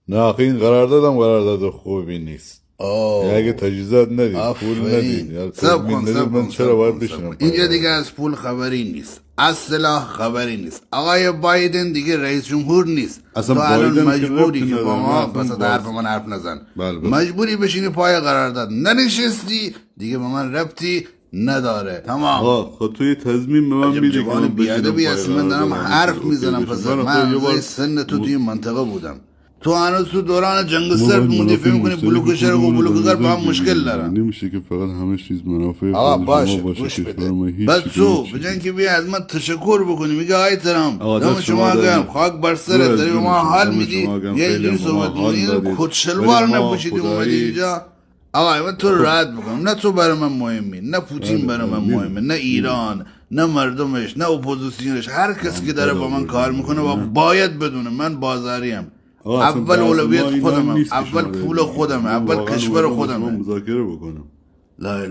نه آخه این قراردادم قرارداد خوبی نیست. اگه تجهیزات ندید پول ندید من چرا باید بشینم؟ اینجا دیگه از پول خبری نیست، از سلاح خبری نیست. آقای بایدن دیگه رئیس جمهور نیست. تو الان مجبوری که با ما پس حرف من حرف نزن. مجبوری بشینی پای قرارداد، ننشستی دیگه با من ربطی نداره. تمام. خب توی تضمین به من میدی که جوان بیادبی هستی. من دارم حرف میزنم. پس من از سن تو توی منطقه بودم. تو هنوز تو دوران جنگ سرد موندی، فکر می‌کنی بلوک شرق و بلوک غرب با هم مشکل دارن؟ نمیشه که فقط همه چیز منافع آقا باشه گوش بده. بعد تو بجن که بیا از من تشکر بکنی، میگه آی ترام دم شما گرم، خاک بر سرت، داری به ما حال میدی، یه اینجوری صحبت می‌کنی. کتشلوار نپوشیدی اومدی اینجا. آقا من تو رو راحت بکنم. نه تو برای من مهمی، نه پوتین برای من مهمه، نه ایران، نه مردمش، نه اپوزیسیونش. هر کسی که داره با من کار میکنه باید بدونه من بازاریم. اول اولویت خودمم، اول پول خودمه، اول کشور خودمه. مذاکره بکنم. لا